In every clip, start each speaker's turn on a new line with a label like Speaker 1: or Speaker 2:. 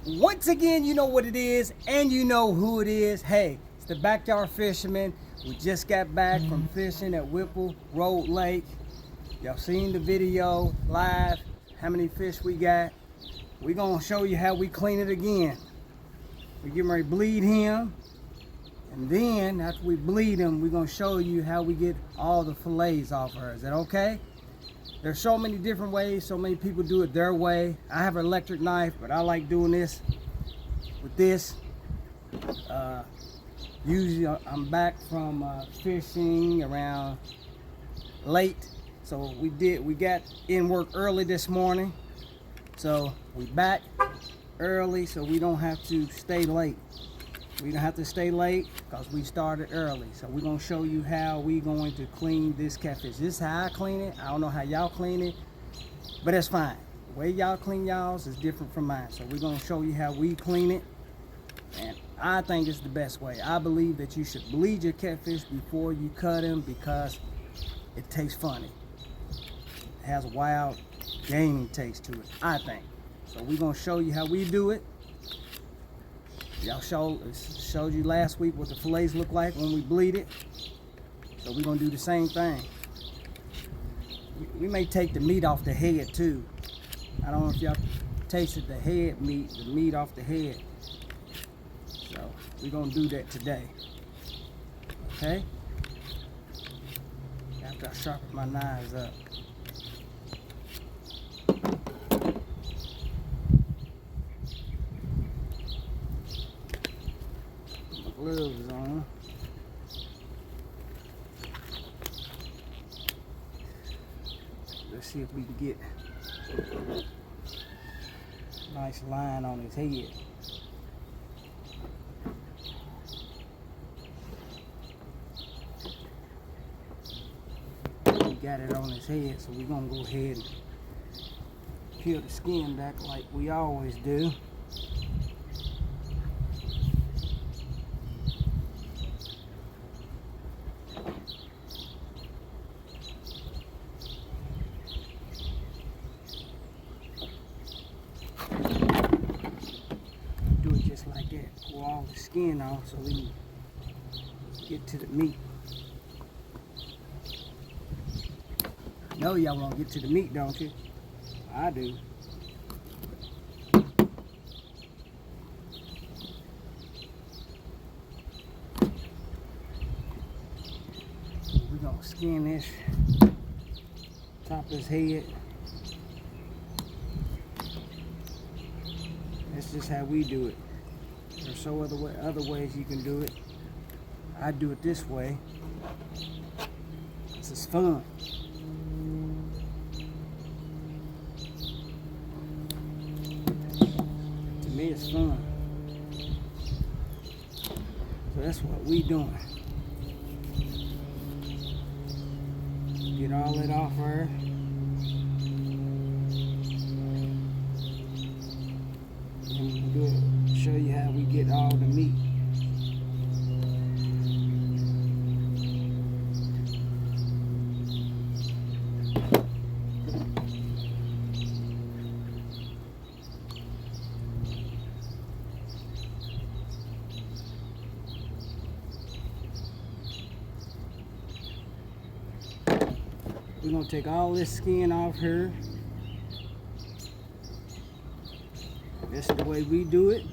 Speaker 1: Once again, you know what it is and you know who it is. Hey, it's the Backyard Fisherman. We just got back from fishing at Whipple Road Lake. Y'all seen the video live, how many fish we got. We're gonna show you how we clean it again. We're getting ready to bleed him, and then after we bleed him, we're gonna show you how we get all the fillets off her. Is that okay? There's so many different ways, so many people do it their way. I have an electric knife, but I like doing this with this. Usually I'm back from fishing around late. So we got in work early this morning. So we back early so we don't have to stay late. We don't have to stay late because we started early. So we're gonna show you how we going to clean this catfish. This is how I clean it. I don't know how y'all clean it, but that's fine. The way y'all clean y'all's is different from mine. So we're gonna show you how we clean it. And I think it's the best way. I believe that you should bleed your catfish before you cut him because it tastes funny. It has a wild gaming taste to it, I think. So we're gonna show you how we do it. Y'all showed you last week what the fillets look like when we bleed it. So we're gonna do the same thing. We may take the meat off the head too. I don't know if y'all tasted the head meat, the meat off the head. So we're gonna do that today. Okay? After I sharpen my knives up. Gloves on. Let's see if we can get a nice line on his head. We got it on his head, so we're gonna go ahead and peel the skin back like we always do. Just like that, pull all the skin off so we can get to the meat. Know y'all want to get to the meat, don't you? I do. We're gonna skin this top of his head. That's just how we do it. There's so other ways you can do it. I do it this way. This is fun. To me, it's fun. So that's what we doing. Get all that off her. Show you how we get all the meat. We're gonna take all this skin off her. That's the way we do it.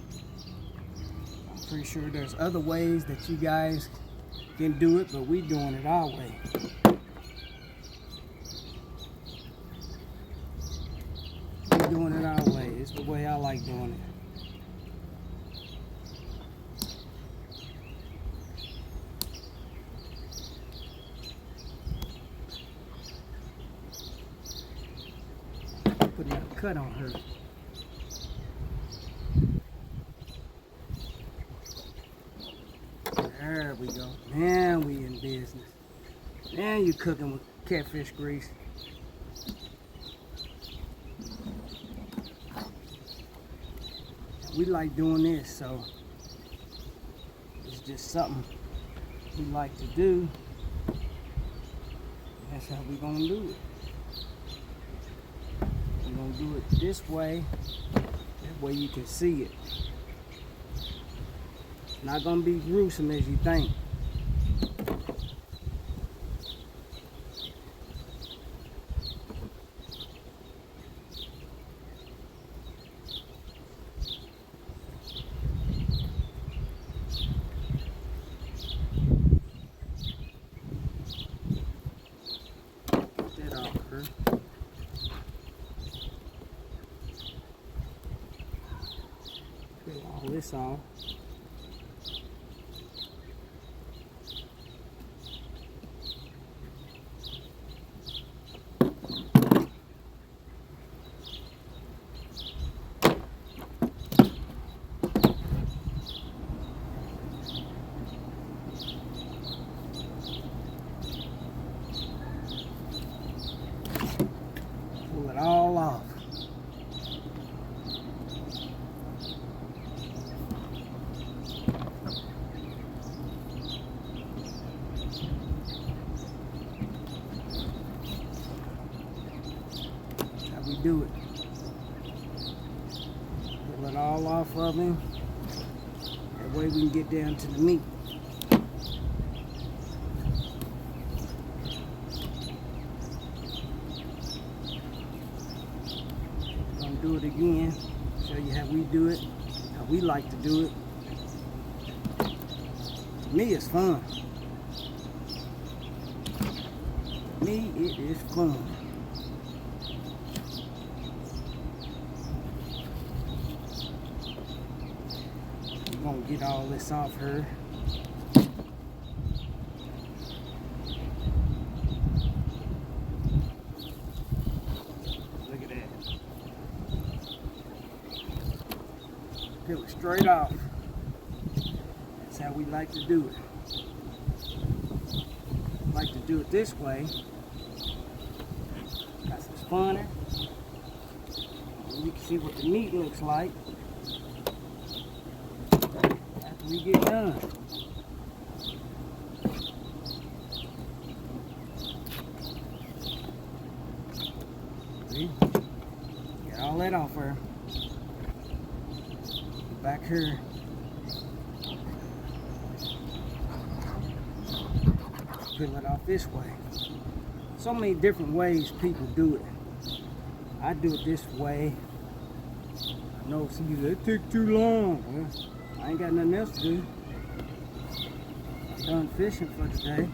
Speaker 1: I'm pretty sure there's other ways that you guys can do it, but we doing it our way. We're doing it our way. It's the way I like doing it. Put a cut on her. There we go. Now we in business. Now you cooking with catfish grease. We like doing this, so it's just something we like to do. That's how we gonna do it. We're gonna do it this way. where you can see it. Not gonna be gruesome as you think. Get that off her. Peel all this off. Pull it all off. That's how we do it. Pull it all off of him. That way we can get down to the meat. Do it again, show you how we do it, how we like to do it. To me, it's fun. To me, it is fun. We're gonna get all this off her. Look at that. Peel it straight off. That's how we like to do it. Like to do it this way. Got some spunner. You can see what the meat looks like after we get done. See? Get all that off her. Back here. Peel it off this way. So many different ways people do it. I do it this way. I know some of you, that took too long. Well, I ain't got nothing else to do. I'm done fishing for today.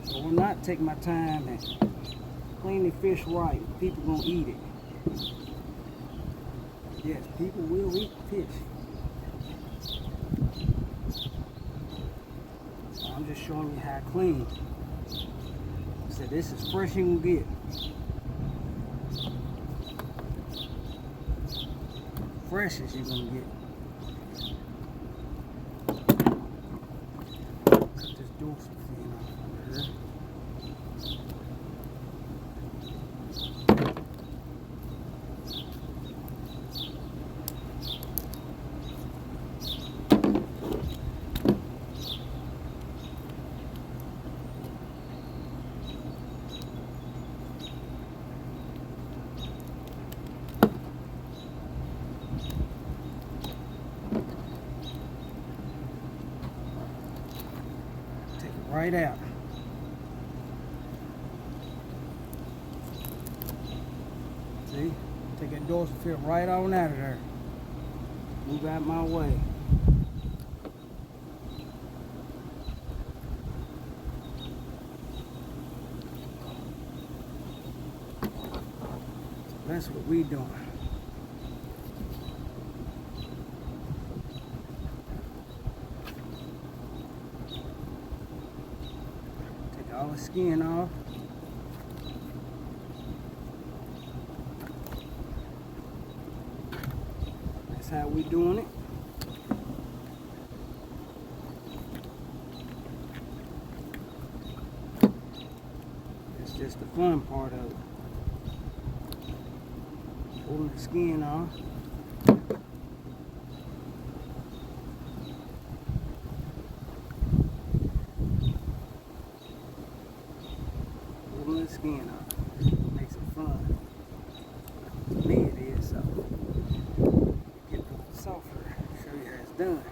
Speaker 1: So I will not take my time and clean the fish right. People gonna eat it. Yes, people will eat fish. I'm just showing you how to clean. So this is fresh you can get. Fresh as you're gonna get. Cut this dorsal fin off under here. Right out. See? Take that dorsal fin right on out of there. Move out my way. That's what we doing. All the skin off. That's how we doing it. That's just the fun part of it. Pulling the skin off. The skin off. Makes it fun. For me it is so. done.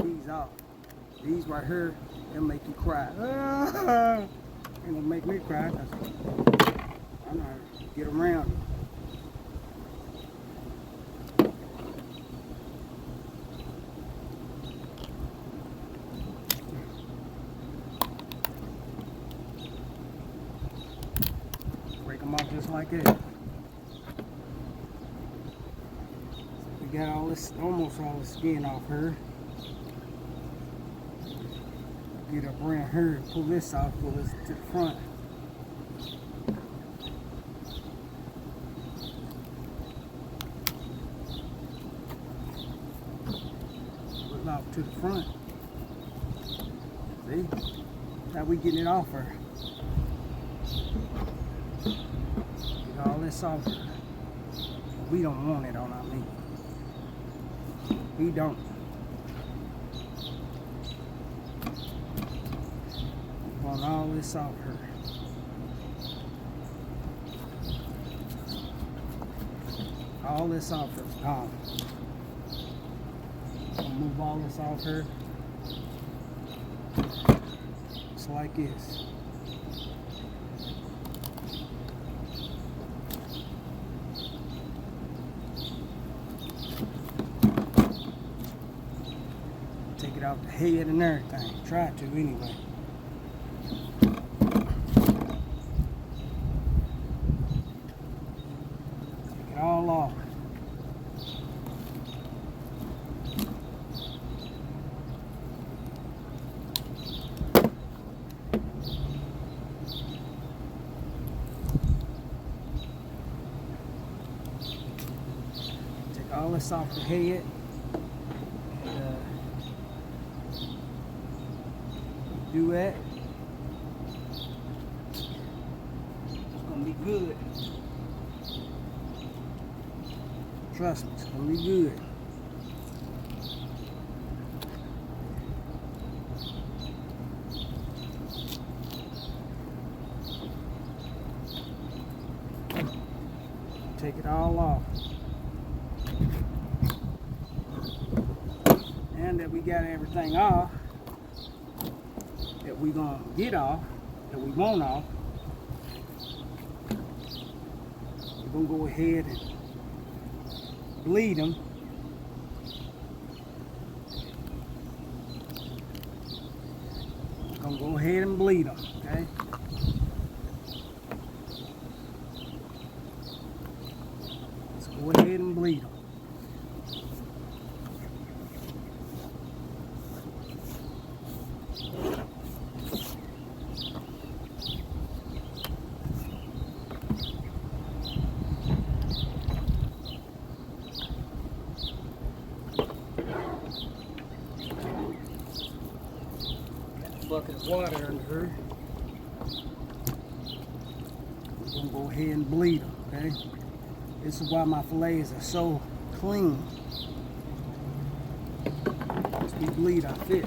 Speaker 1: These off. These right here, they'll make you cry. Ain't gonna make me cry because I'm not get around it. Break them off just like that. We got all this, almost all the skin off her. Get up around here, pull this off, pull this to the front. Pull it off to the front. See? How we getting it off her. Get all this off her. We don't want it on our meat. We don't. We want all this off her. All this off her. Gone. I'll move all this off her. Just like this. Take it off the head and everything. Try to anyway. Take it all off. Take all this off the head. Do that. It's gonna be good. Trust me, it's gonna be good. Take it all off. And that we got everything off that we gonna get off, that we want off, we're gonna go ahead and bleed them. We're gonna go ahead and bleed them, okay? Let's go ahead and bleed them. Bucket of water under her. We're gonna go ahead and bleed them, okay? This is why my fillets are so clean. Because we bleed our fish.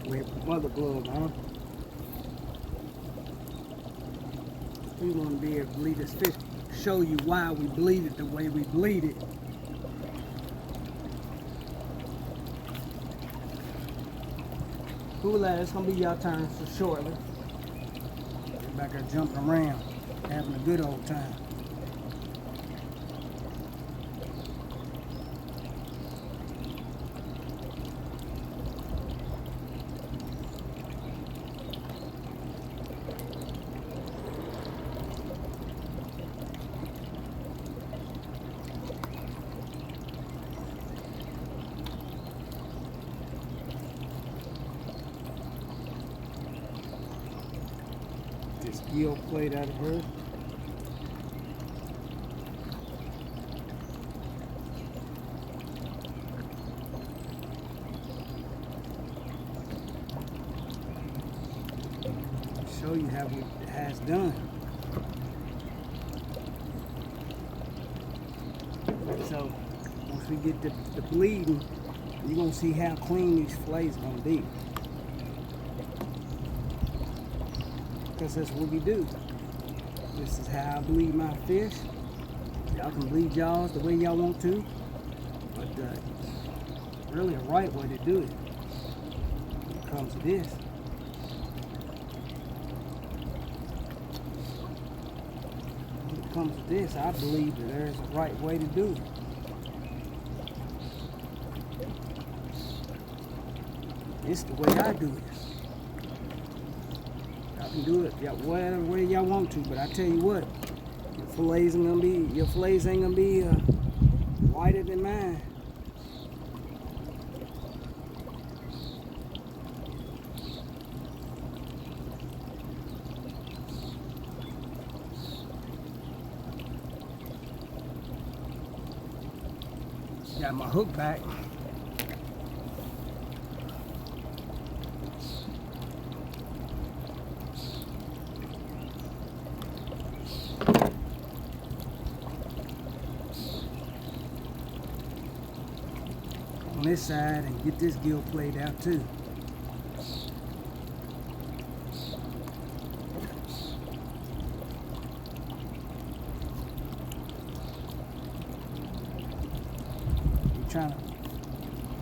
Speaker 1: With mother glove on. We want to be able to bleed this fish. Show you why we bleed it the way we bleed it. Cool, it's gonna be your turn for shortly. Get back there jumping around, having a good old time. This gill plate out of her. show you how it has done. So once we get the bleeding, you're gonna see how clean these fillets are gonna be. Because that's what we do. This is how I bleed my fish. Y'all can bleed y'all's the way y'all want to, but really the right way to do it when it comes to this. When it comes to this, I believe that there's a right way to do it. It's the way I do it. Y'all can do it whatever way y'all want to, but I tell you what, your fillets ain't gonna be whiter than mine. Got my hook back. On this side and get this gill plate out too. We're trying to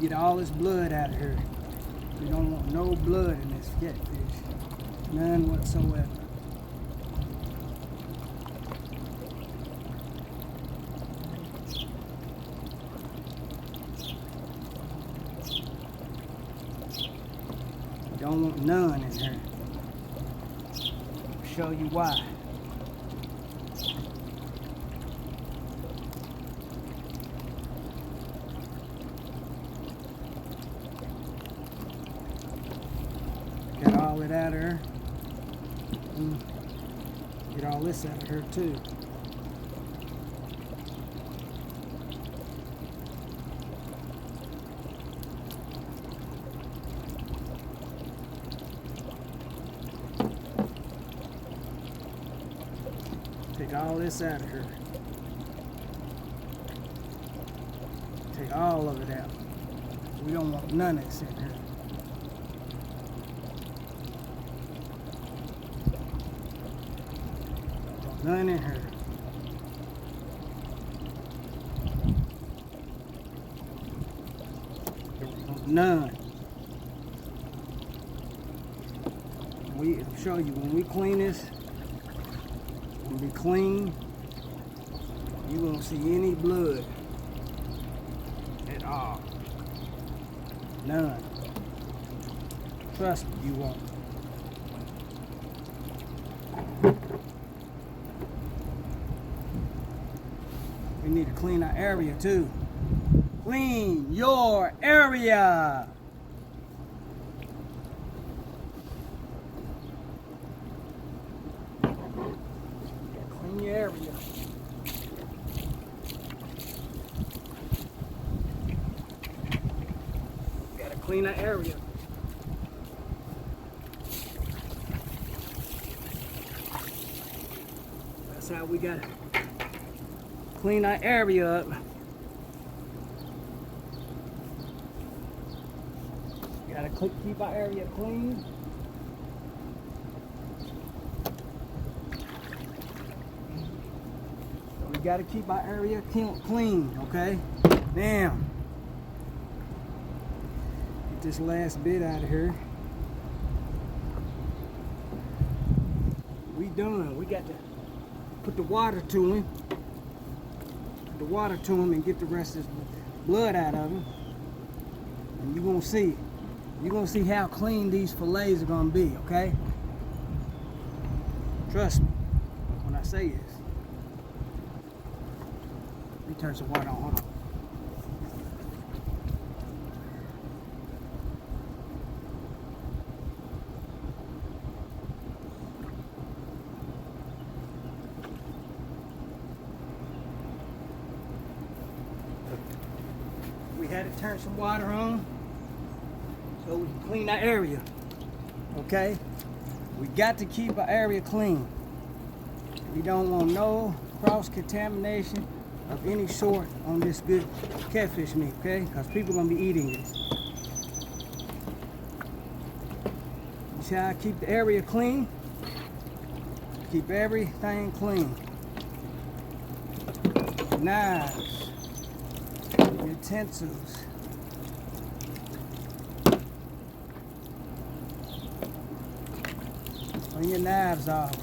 Speaker 1: get all this blood out of here. We don't want no blood in this catfish. None whatsoever. Don't want none in here. I'll show you why. Got all it out of her. Get all this out of her too. Take all this out of her. Take all of it out. We don't want none of this in here. None in here. None. I'll show you when we clean this. When we clean, you won't see any blood at all. None. Trust me, you won't. We need to clean our area too. Clean your area. Clean your area. Gotta clean our area. That's how we gotta clean our area up. Gotta keep our area clean. We gotta keep our area clean, okay? Now, get this last bit out of here. We done. We got to put the water to him. Put the water to him and get the rest of the blood out of him. And you're gonna see. You're gonna see how clean these fillets are gonna be, okay? Trust me when I say this. Let me turn some water on, hold on. We had to turn some water on so we can clean our area, okay? We got to keep our area clean. We don't want no cross-contamination of any sort on this good catfish meat, okay? Because people are gonna be eating this. You see how I keep the area clean? Keep everything clean. Knives, utensils. Clean your knives off.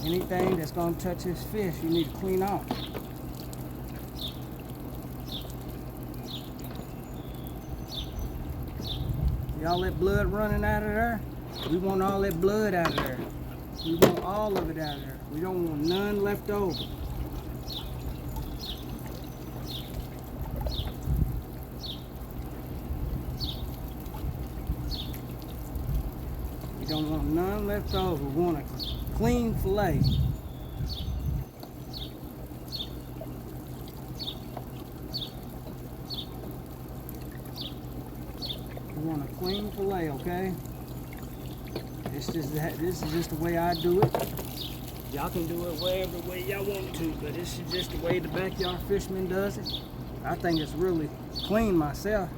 Speaker 1: Anything that's gonna touch this fish, you need to clean off. See all that blood running out of there? We want all that blood out of there. We want all of it out of there. We don't want none left over. We don't want none left over. We want a clean fillet. We want a clean fillet, okay? This is just the way I do it. Y'all can do it whatever way y'all want to, but this is just the way the backyard fisherman does it. I think it's really clean myself.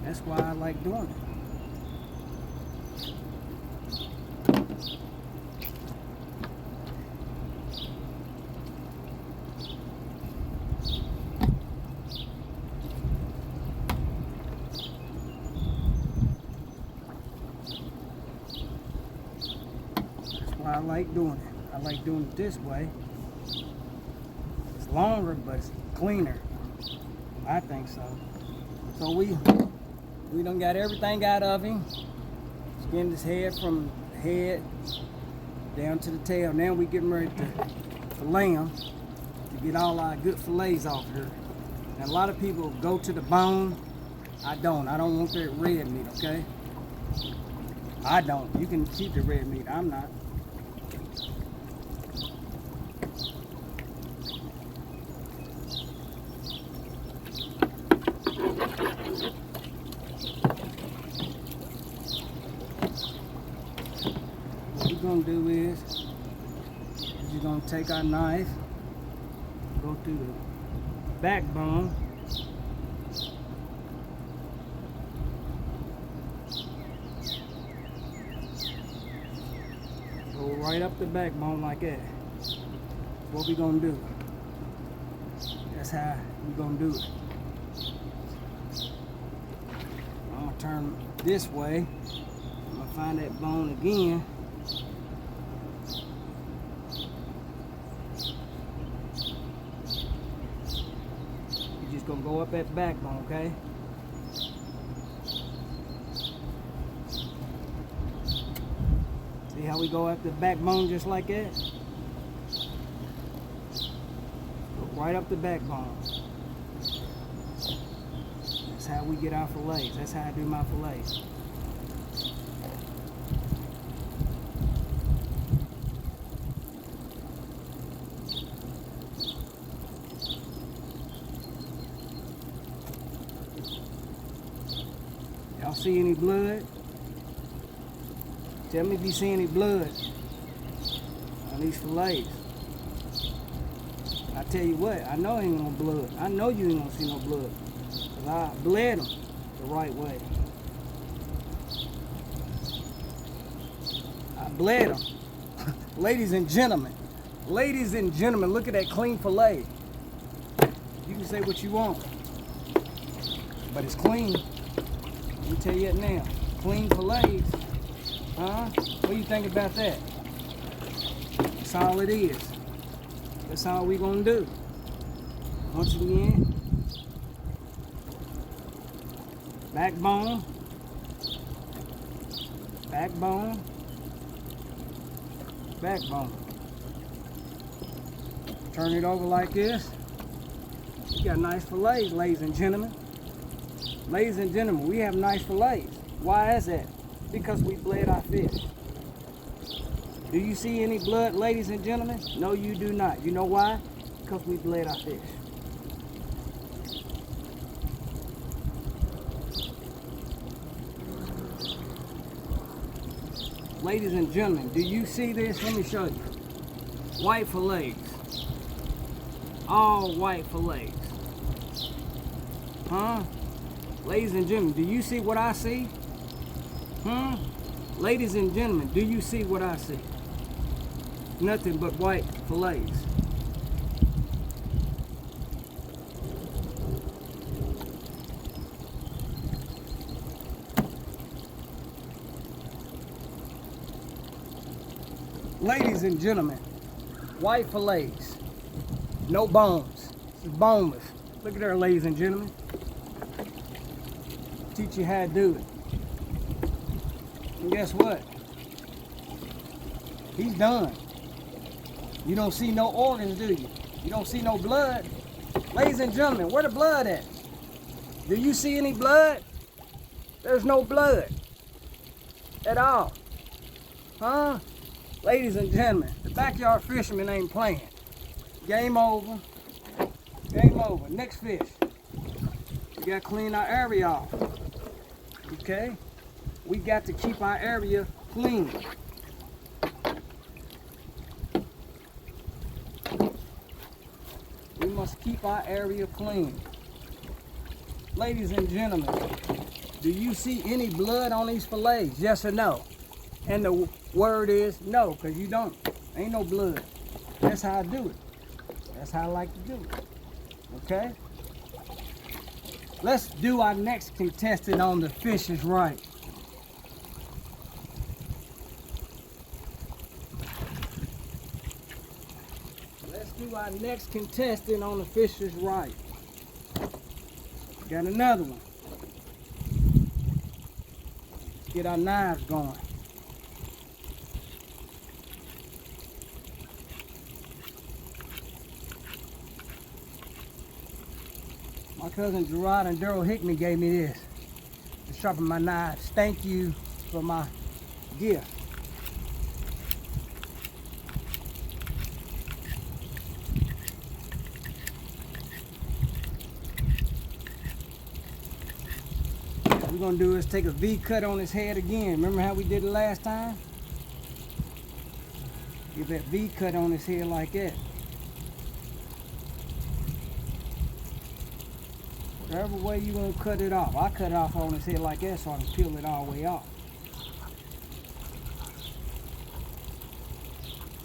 Speaker 1: That's why I like doing it. I like doing it. I like doing it this way. It's longer, but it's cleaner. I think so. So we done got everything out of him. Skinned his head from the head down to the tail. Now we getting ready to fillet him to get all our good fillets off here. And a lot of people go to the bone. I don't. I don't want that red meat, okay? I don't. You can keep the red meat. I'm not. What we're gonna do is you're gonna take our knife, go through the backbone, go right up the backbone like that. What we gonna do? That's how we're gonna do it. I'm gonna turn this way. I'm gonna find that bone again. You're just gonna go up that backbone, okay? See how we go up the backbone just like that? Go right up the backbone. That's how we get our fillets. That's how I do my fillets. Y'all see any blood? Tell me if you see any blood on these fillets. I tell you what, I know ain't no blood. I know you ain't gonna see no blood. Cause I bled them the right way. I bled them. Ladies and gentlemen, look at that clean fillet. You can say what you want, but it's clean. Let me tell you it now. Clean fillets. Huh? What do you think about that? That's all it is. That's all we gonna do. Once again, backbone, backbone, backbone. Turn it over like this. You got nice fillets, ladies and gentlemen. Ladies and gentlemen, we have nice fillets. Why is that? Because we bled our fish. Do you see any blood, ladies and gentlemen? No, you do not. You know why? Because we bled our fish. Ladies and gentlemen, do you see this? Let me show you. White fillets. All white fillets. Huh? Ladies and gentlemen, do you see what I see? Ladies and gentlemen, do you see what I see? Nothing but white fillets. Ladies and gentlemen, white fillets, no bones. This is boneless. Look at there, ladies and gentlemen. Teach you how to do it. And guess what? He's done. You don't see no organs, do you? You don't see no blood. Ladies and gentlemen, where the blood at? Do you see any blood? There's no blood at all. Huh? Ladies and gentlemen, the backyard fisherman ain't playing. Game over. Game over. Next fish. We gotta clean our area off. Okay? We got to keep our area clean. We must keep our area clean. Ladies and gentlemen, do you see any blood on these fillets? Yes or no? And the word is no, because you don't. Ain't no blood. That's how I do it. That's how I like to do it. Okay? Let's do our next contestant on The Fish is Right. Let's do our next contestant on The Fish is Right. Got another one. Let's get our knives going. My cousin Gerard and Daryl Hickman gave me this to sharpen my knives. Thank you for my gift. What we're gonna do is take a V cut on his head again. Remember how we did it last time? Give that V cut on his head like that. Whatever way you want to cut it off. I cut it off on his head like that so I can peel it all the way off.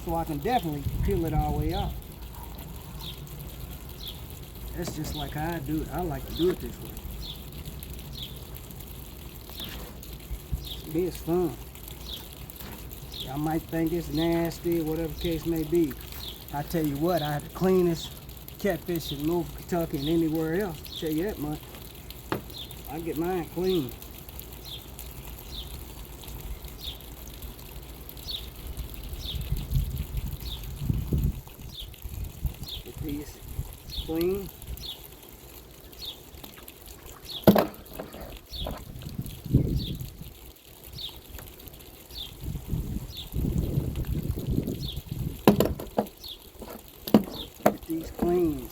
Speaker 1: So I can definitely peel it all the way off. That's just like how I do it. I like to do it this way. It's fun. Y'all might think it's nasty or whatever the case may be. I tell you what, I had the cleanest catfish in Louisville, Kentucky and anywhere else. I'll tell you that much. I get mine clean. Get these clean. Get these clean.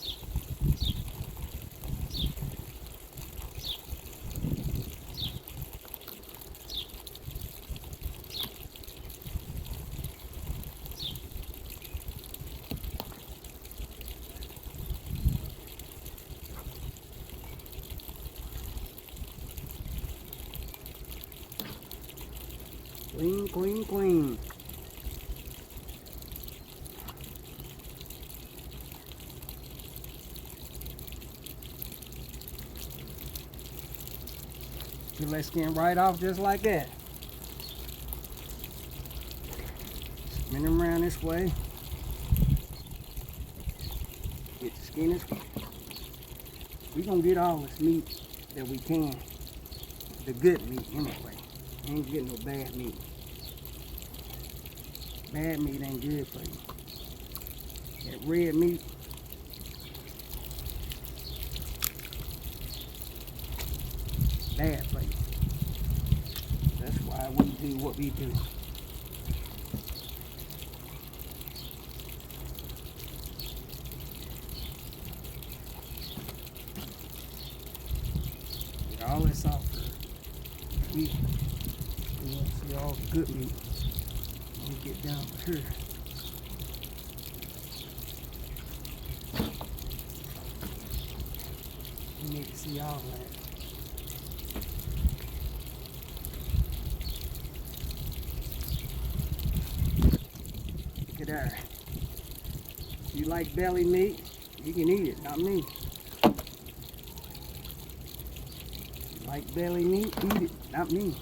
Speaker 1: Clean, clean, clean. Peel that skin right off just like that. Spin them around this way. Get the skin this way. We're gonna get all this meat that we can. The good meat anyway. Ain't getting no bad meat. Bad meat ain't good for you. That red meat, bad for you. That's why we do what we do. Get all this off. We want to see all the good meat. Get down here. You need to see all that. Look at that. If you like belly meat, you can eat it, not me. If you like belly meat, eat it, not me.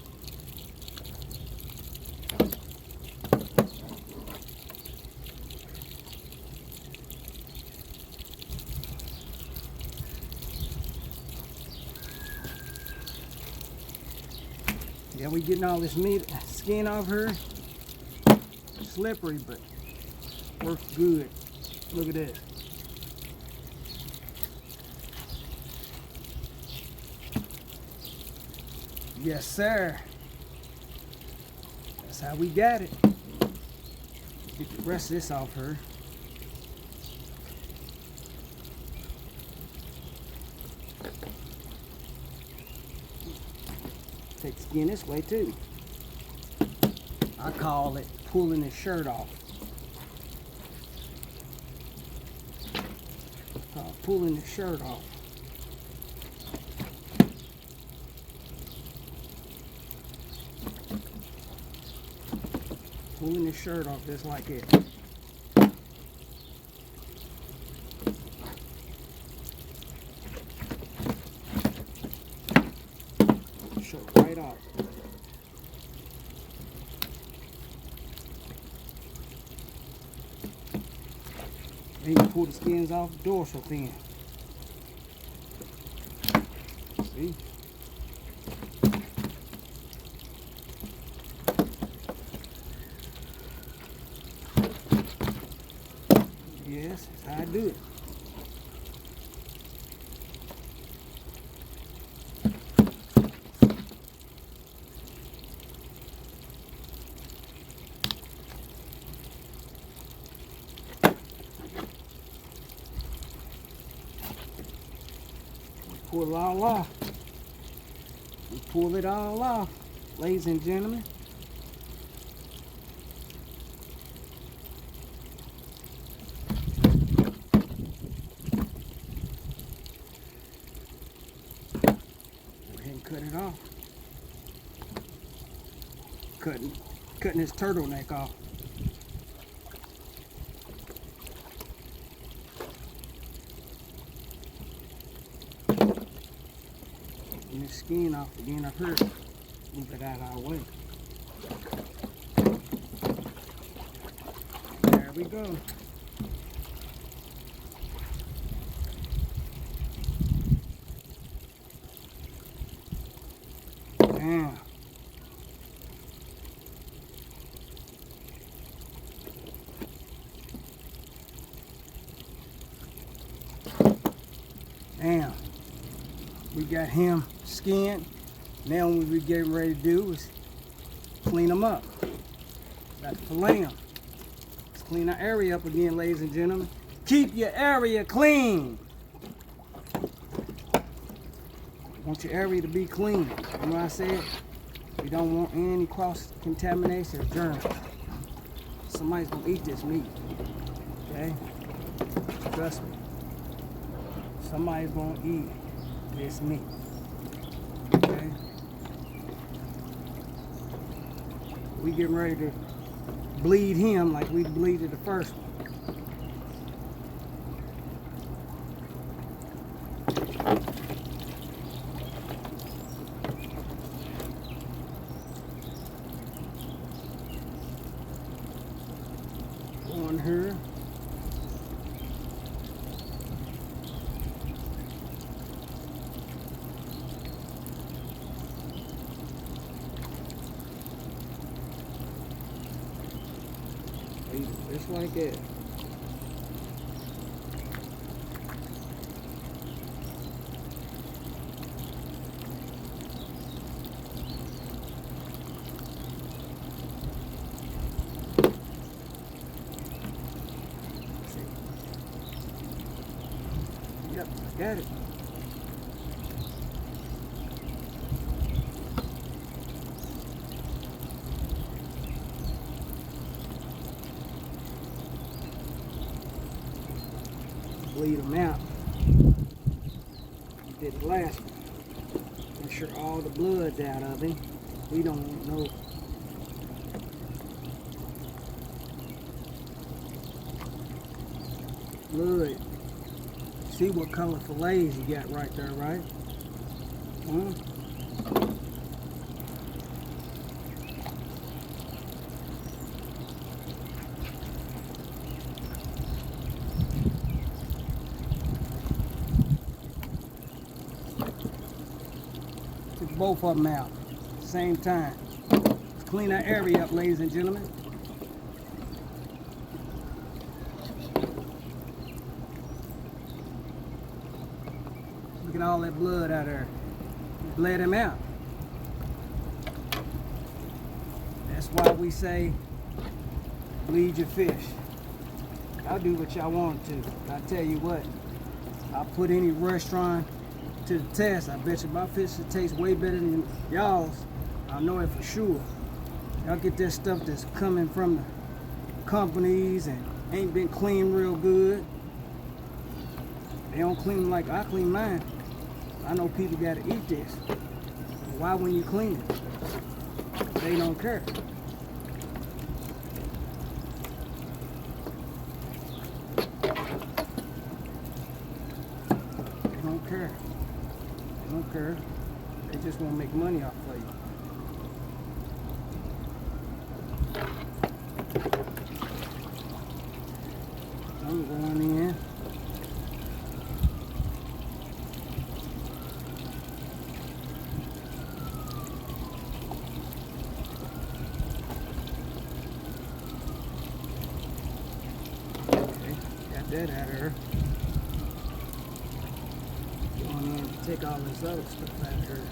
Speaker 1: Yeah, we getting all this meat skin off her. Slippery, but works good. Look at this. Yes, sir. That's how we got it. Get the rest of this off her. Take the skin this way too. I call it pulling his shirt off. Pulling his shirt off. Pulling his shirt off just like it. Shirt right off. Then you pull the skins off the dorsal fin. See? Yes, that's how I do it. Pull it all off. We pull it all off, ladies and gentlemen. Go ahead and cut it off. Cutting his turtleneck off. And the skin off again up here. Move it out of our way. There we go. Damn. Damn. We got him skinned. Now what we're getting ready to do is clean them up. Got to fillet them. Let's clean our area up again, ladies and gentlemen. Keep your area clean. Want your area to be clean. You know what I said? We don't want any cross-contamination of germs. Somebody's gonna eat this meat. Okay? Trust me. Somebody's gonna eat this meat. Okay? We getting ready to bleed him like we bleeded the first one. On her. Just like that. Yep, I got it. bleed them out. We did the last one. Make sure all the blood's out of him. We don't want no blood. See what color fillets you got right there, right? Took both of them out at the same time. Let's clean our area up, ladies and gentlemen. Look at all that blood out there. We bled him out. That's why we say bleed your fish. Y'all do what y'all want to. I tell you what, I'll put any restaurant to the test. I bet you my fish will taste way better than y'all's. I know it for sure. Y'all get that stuff that's coming from the companies and ain't been cleaned real good. They don't clean them like I clean mine. I know people gotta eat this. Why when you clean it? They don't care. They don't care. They don't care. They just want to make money off of you. I'm going in. That out of her. Going in to take all this other stuff out of her.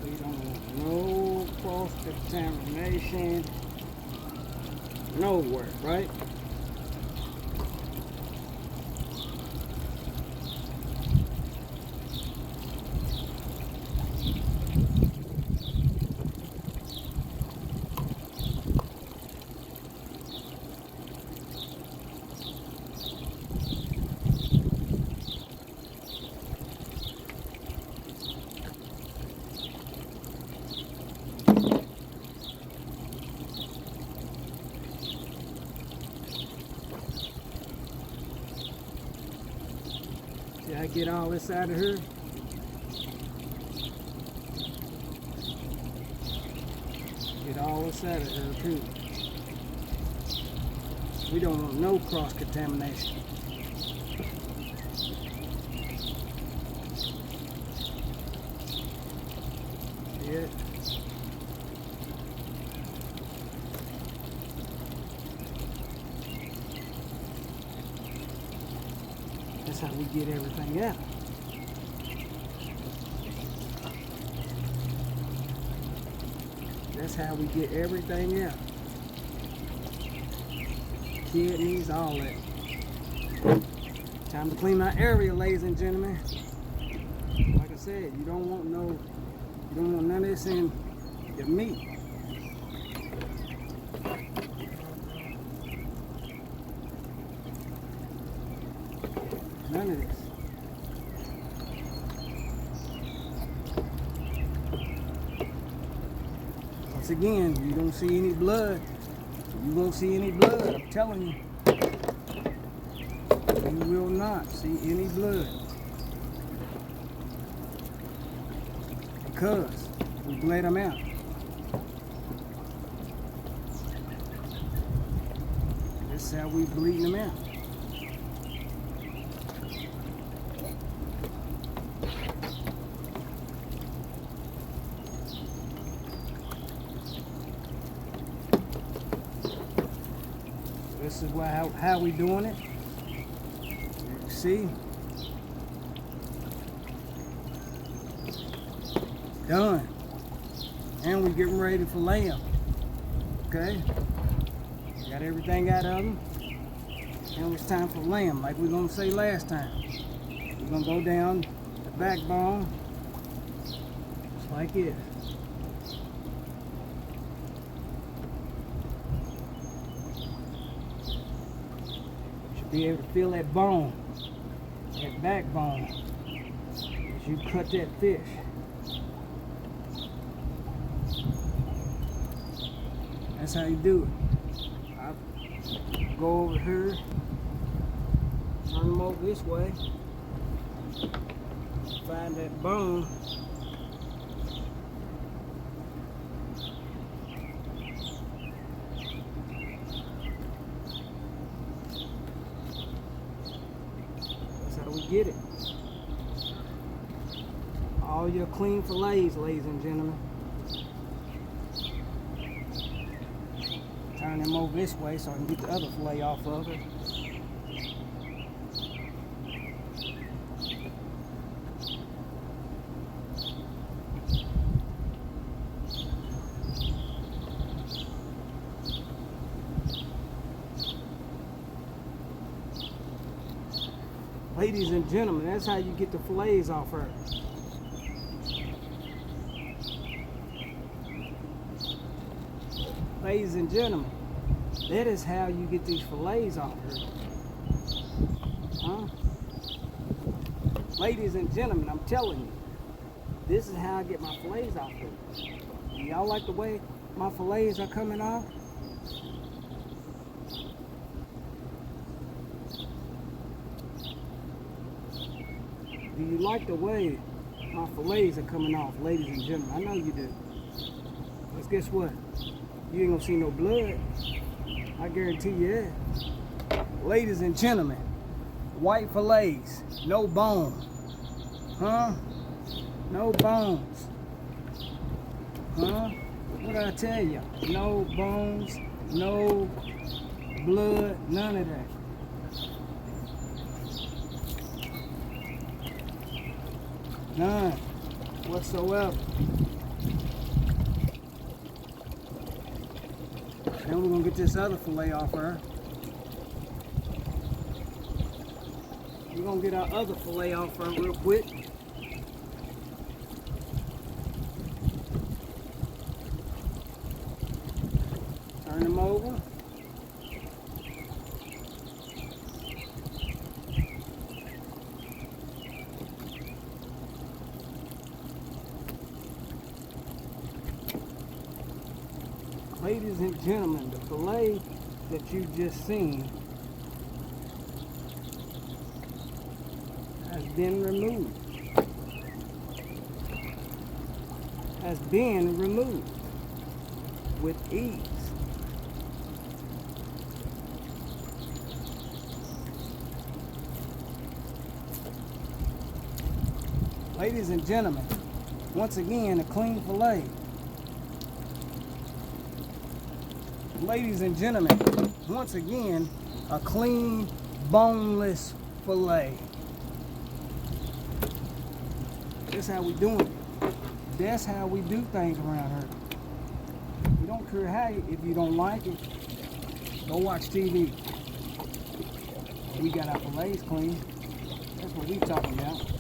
Speaker 1: We don't want no cross contamination nowhere, right? See, I get all this out of here. Get all this out of her too. We don't want no cross contamination. Yeah. That's how we get everything out. That's how we get everything out. Kidneys, all that. Time to clean our area, ladies and gentlemen. Like I said, you don't want none of this in your meat. None of this. Once again, you don't see any blood. You won't see any blood, I'm telling you. You will not see any blood. Because we bled them out. This is how we bleed them out. This is how we doing it. You see? Done. And we're getting ready to fillet them. Okay? Got everything out of them. And it's time for lamb, like we were going to say last time. We're going to go down the backbone. Just like this. be able to feel that bone, that backbone, as you cut that fish. That's how you do it. I go over here, turn them over this way, find that bone. That's how we get it. All your clean fillets, ladies and gentlemen. Turn them over this way so I can get the other fillet off of it. Ladies and gentlemen, that's how you get the fillets off her. Ladies and gentlemen, that is how you get these fillets off her. Huh? Ladies and gentlemen, I'm telling you, this is how I get my fillets off her. Y'all like the way my fillets are coming off? Do you like the way my fillets are coming off, ladies and gentlemen? I know you do. But guess what? You ain't gonna see no blood. I guarantee you that. Ladies and gentlemen, white fillets, no bone. Huh? No bones. Huh? What did I tell you? No bones, no blood, none of that. None whatsoever. Then we're gonna get this other fillet off her. We're gonna get our other fillet off her real quick. Turn them over. Ladies and gentlemen, the fillet that you just seen has been removed. Has been removed with ease. Ladies and gentlemen, once again, a clean fillet. Ladies and gentlemen, once again, a clean, boneless fillet. That's how we doing it. That's how we do things around here. We don't care how, if you don't like it, go watch TV. We got our fillets clean. That's what we talking about.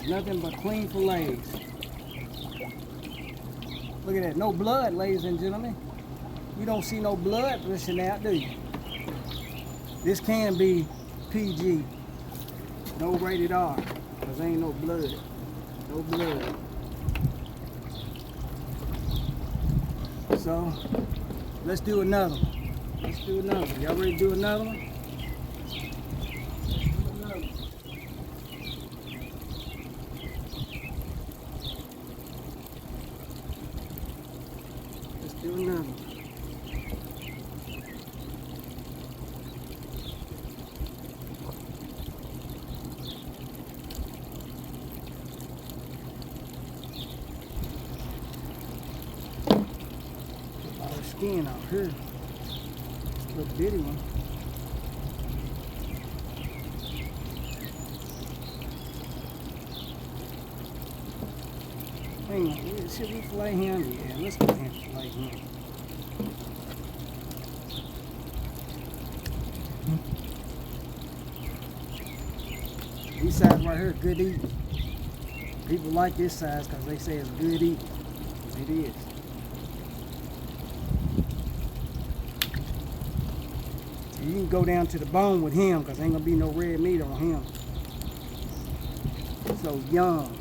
Speaker 1: Nothing but clean fillets. Look at that, no blood, ladies and gentlemen. You don't see no blood rushing out, do you? This can be PG, no rated R, because ain't no blood. No blood. So, let's do another one. Let's do another one. Y'all ready to do another one? Let's do another one. Skin out here, little bitty one. Hang on, should we fillet him? Yeah, let's go ahead and fillet him. These size right here, good eating. People like this size because they say it's good eating. It is. can go down to the bone with him because ain't gonna be no red meat on him. So young.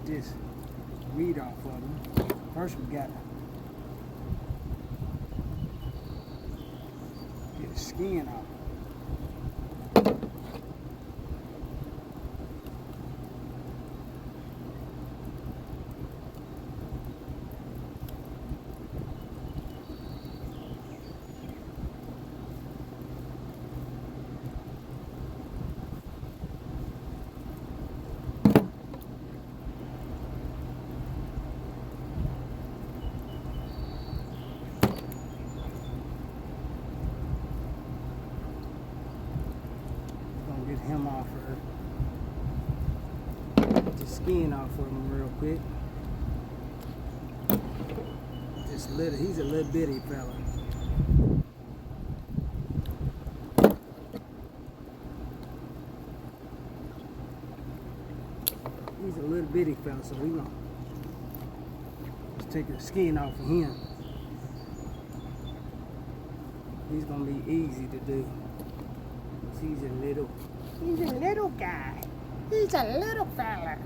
Speaker 1: This meat off of them. First we got to get the skin off. Get him off her. Get the skin off of him real quick. Just little, he's a little bitty fella. He's a little bitty fella, so we gonna just take the skin off of him. He's gonna be easy to do. He's a little guy. He's a little fella.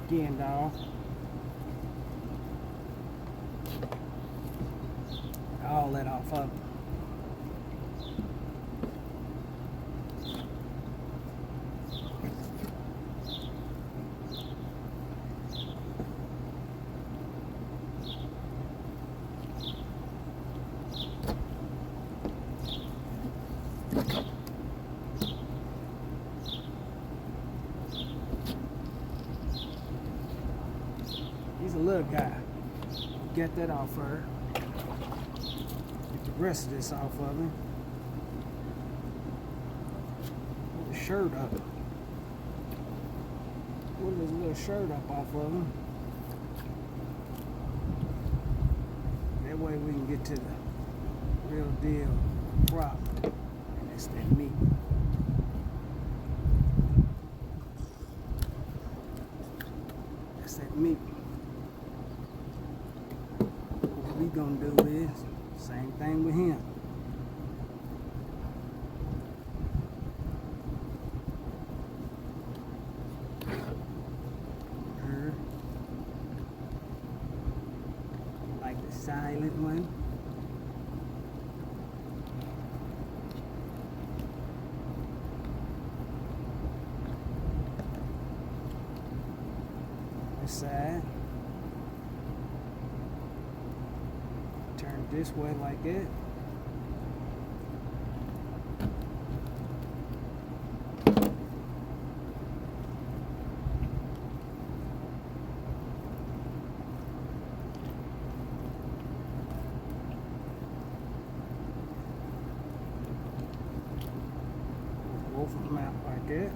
Speaker 1: Skinned off. All that off of them. He's a little guy. Get that off her. Get the rest of this off of him. Put the shirt up. Put his little shirt up off of him. That way we can get to the real deal prop. And that's that meat. That's that meat. What we gonna do is same thing with him. Her, like the silent one. This side. Turn it this way like that. both of them out like that.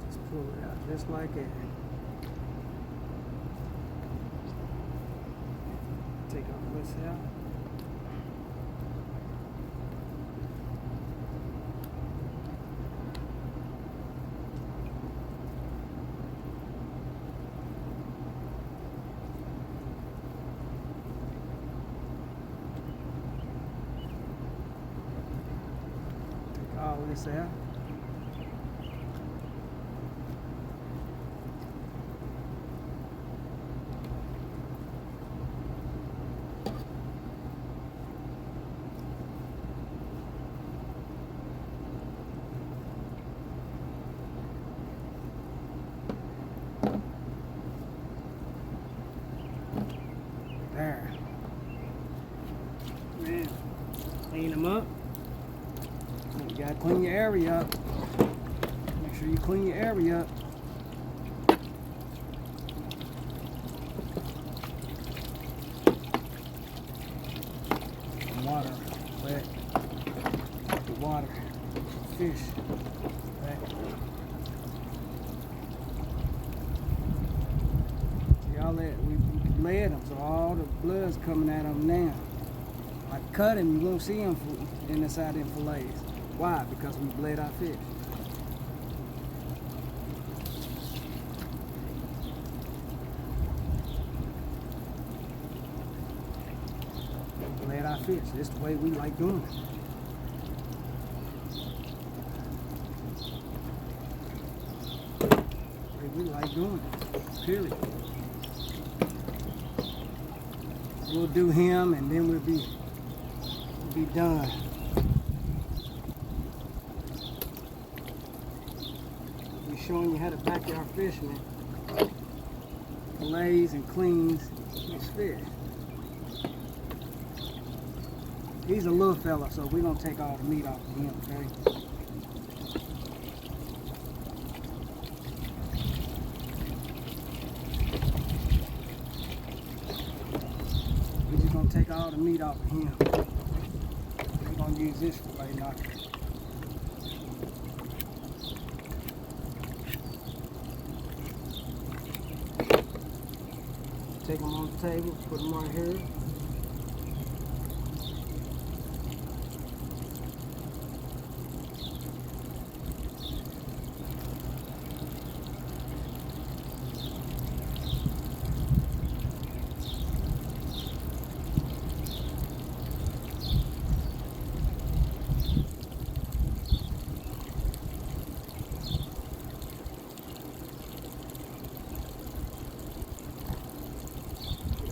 Speaker 1: Just pull it out just like that. Take off this out. Take all this out. There. Man, clean them up. You gotta clean your area up. Make sure you clean your area up. Water, wet. The water, fish, wet. Y'all let we bled them, so all the blood's coming out of them now. I cut him, you won't see him in the side of them fillets. Why? Because we bled our fish. We bled our fish. This is the way we like doing it. The way we like doing it. Period. We'll do him and then we'll be done. We're showing you how the backyard fisherman fillets and cleans his fish. He's a little fella, so we don't take all the meat off of him, okay? Take all the meat off of him. We're gonna use this fillet now. Take them on the table, put them right here.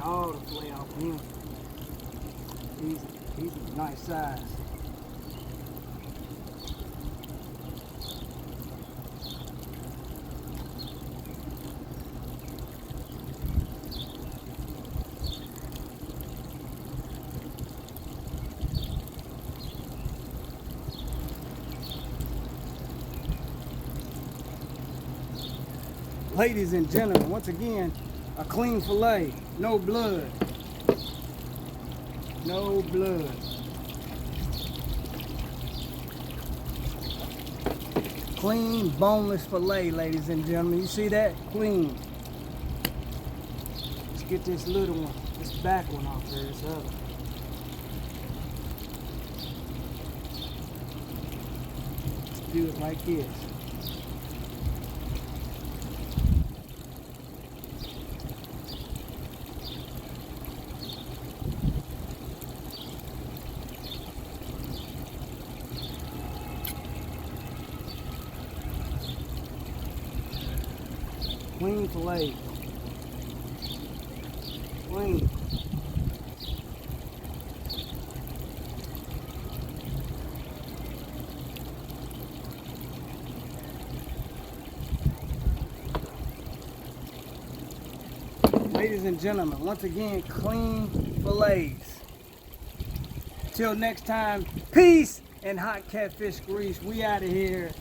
Speaker 1: All the fillet off him. He's a nice size. Ladies and gentlemen, once again, a clean fillet, no blood. No blood. Clean, boneless fillet, ladies and gentlemen. You see that? Clean. Let's get this little one, this back one off there, this other. Let's do it like this. Clean fillet. Clean. Ladies and gentlemen, once again, clean fillets. Till next time, peace and hot catfish grease. We out of here.